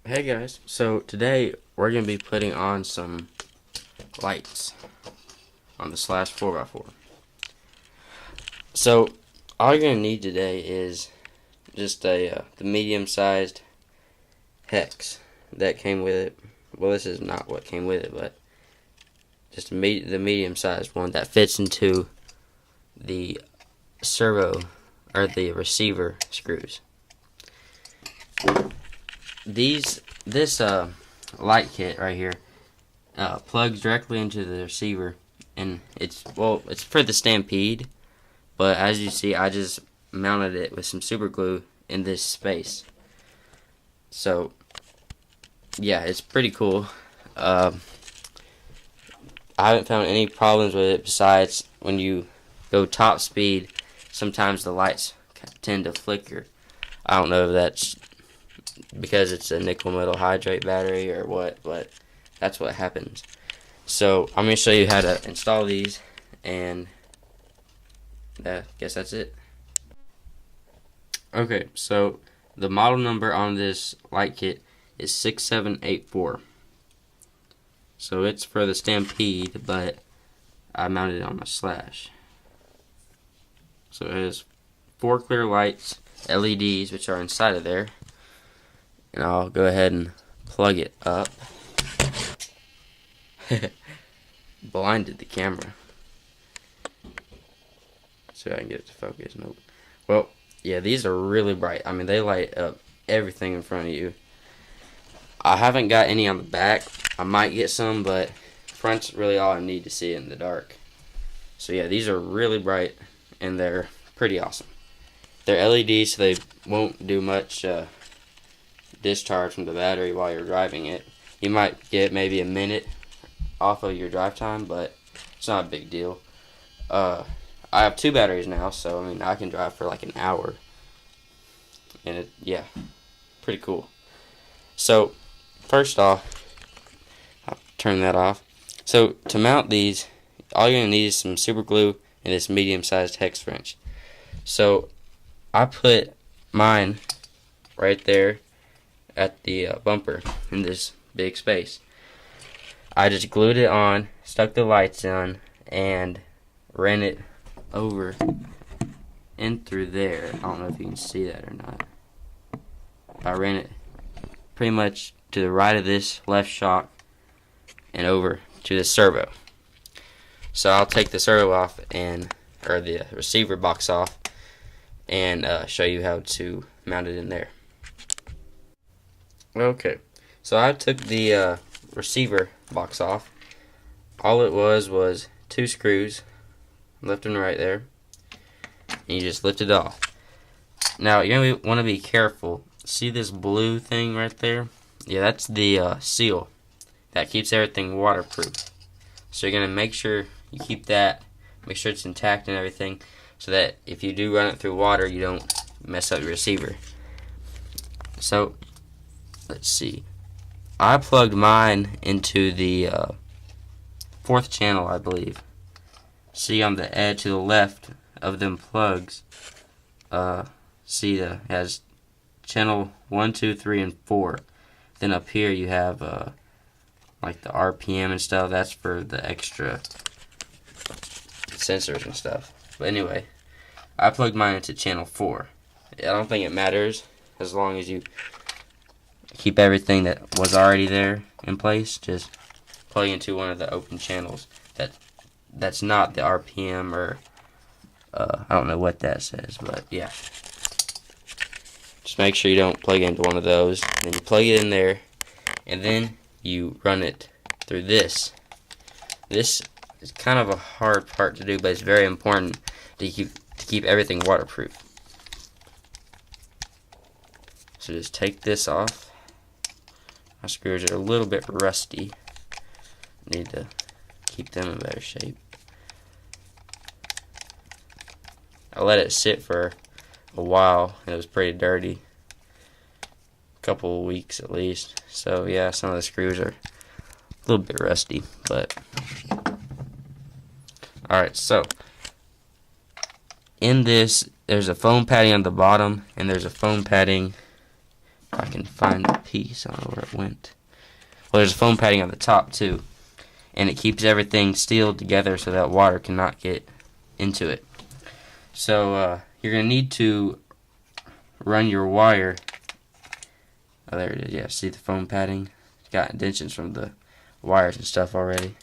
Hey guys, so today we're going to be putting on some lights on the Slash 4x4. So all you're going to need today is just the medium-sized hex that came with it. Well, this is not what came with it, but just the medium-sized one that fits into the servo or the receiver screws. This light kit right here plugs directly into the receiver, and it's for the Stampede, but as you see, I just mounted it with some super glue in this space. So yeah, it's pretty cool. I haven't found any problems with it besides when you go top speed, sometimes the lights tend to flicker. I don't know if that's because it's a nickel metal hydrate battery or what, but that's what happens. So I'm going to show you how to install these, and I guess that's it. Okay, so the model number on this light kit is 6784. So it's for the Stampede, but I mounted it on my Slash. So it has 4 clear lights, LEDs, which are inside of there. And I'll go ahead and plug it up. Blinded the camera. So I can get it to focus. Nope. Well, yeah, these are really bright. I mean, they light up everything in front of you. I haven't got any on the back. I might get some, but front's really all I need to see in the dark. So yeah, these are really bright, and they're pretty awesome. They're LEDs, so they won't do much discharge from the battery while you're driving it. You might get maybe a minute off of your drive time, but it's not a big deal. I have 2 batteries now, so I mean I can drive for like an hour, and yeah, pretty cool. So first off, I'll turn that off. So to mount these, all you're gonna need is some super glue and this medium-sized hex wrench. So I put mine right there at the bumper in this big space. I just glued it on, stuck the lights on, and ran it over in through there. I don't know if you can see that or not. I ran it pretty much to the right of this left shock and over to the servo. So I'll take the servo off or the receiver box off and show you how to mount it in there. Okay, so I took the receiver box off. All it was 2 screws, left and right there, and you just lift it off. Now you're going to want to be careful. See this blue thing right there? Yeah, that's the seal that keeps everything waterproof. So you're going to make sure you keep that, make sure it's intact and everything, so that if you do run it through water, you don't mess up your receiver. So let's see. I plugged mine into the 4th channel, I believe. See on the edge to the left of them plugs, see it has channel 1, 2, 3, and 4. Then up here you have like the RPM and stuff. That's for the extra sensors and stuff. But anyway, I plugged mine into channel 4. I don't think it matters as long as you keep everything that was already there in place. Just plug into one of the open channels that's not the RPM or I don't know what that says, but yeah. Just make sure you don't plug into one of those. Then you plug it in there, and then you run it through this. This is kind of a hard part to do, but it's very important to keep everything waterproof. So just take this off. My screws are a little bit rusty. Need to keep them in better shape. I let it sit for a while. It was pretty dirty. A couple of weeks at least. So yeah, some of the screws are a little bit rusty, but alright, so in this there's a foam padding on the bottom and there's a foam padding If I can find the piece, I don't know where it went. Well, there's a foam padding on the top too, and it keeps everything sealed together so that water cannot get into it. So you're gonna need to run your wire. Oh, there it is. Yeah, see the foam padding? It's got indentions from the wires and stuff already.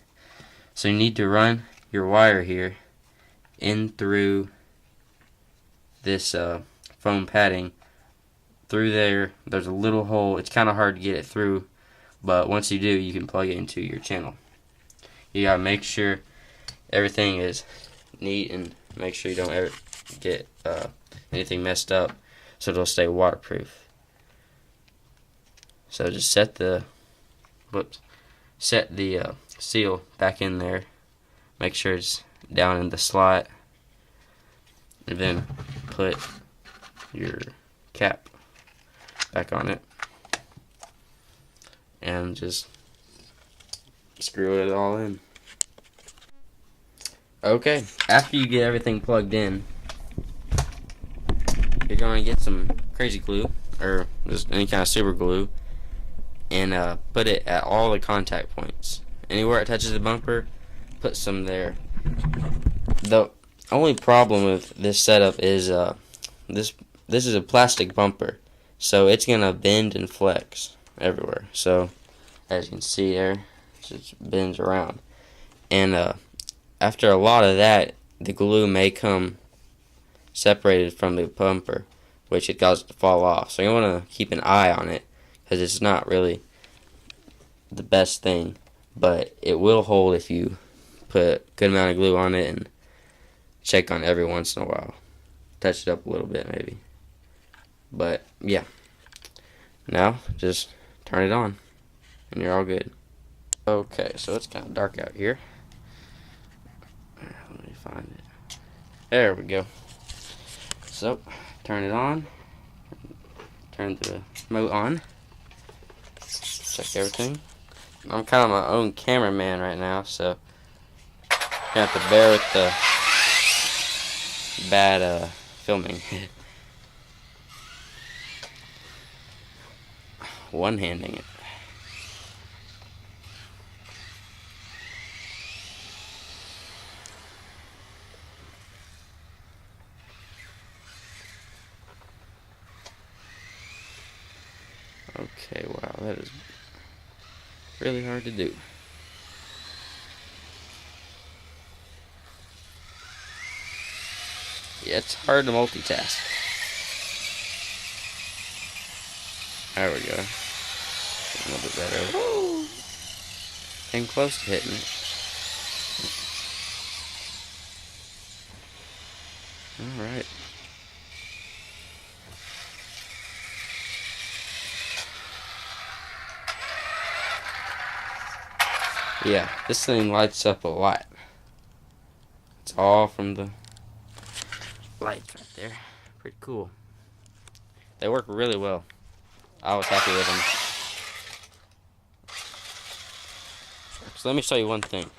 So you need to run your wire here in through this foam padding. Through there, there's a little hole. It's kind of hard to get it through, but once you do, you can plug it into your channel. You gotta make sure everything is neat and make sure you don't ever get anything messed up, so it'll stay waterproof. So just set the seal back in there. Make sure it's down in the slot, and then put your cap back on it and just screw it all in. Okay, after you get everything plugged in, you're going to get some crazy glue or just any kind of super glue and put it at all the contact points. Anywhere it touches the bumper, put some there. The only problem with this setup is this is a plastic bumper, so it's gonna bend and flex everywhere. So as you can see there, it just bends around, and after a lot of that, the glue may come separated from the bumper, which it causes it to fall off. So you want to keep an eye on it, because it's not really the best thing, but it will hold if you put a good amount of glue on it and check on it every once in a while. Touch it up a little bit maybe. But yeah, now just turn it on and you're all good. Okay, so it's kind of dark out here. Let me find it. There we go. So turn it on, turn the remote on, check everything. I'm kind of my own cameraman right now, so you have to bear with the bad filming. One-handing it. Okay, wow, that is really hard to do. Yeah, it's hard to multitask. There we go. A little bit better. Woo! Came close to hitting it. Alright. Yeah, this thing lights up a lot. It's all from the lights right there. Pretty cool. They work really well. I was happy with them. So let me show you one thing.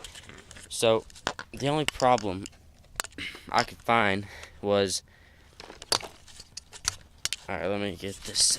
So the only problem I could find was, alright, let me get this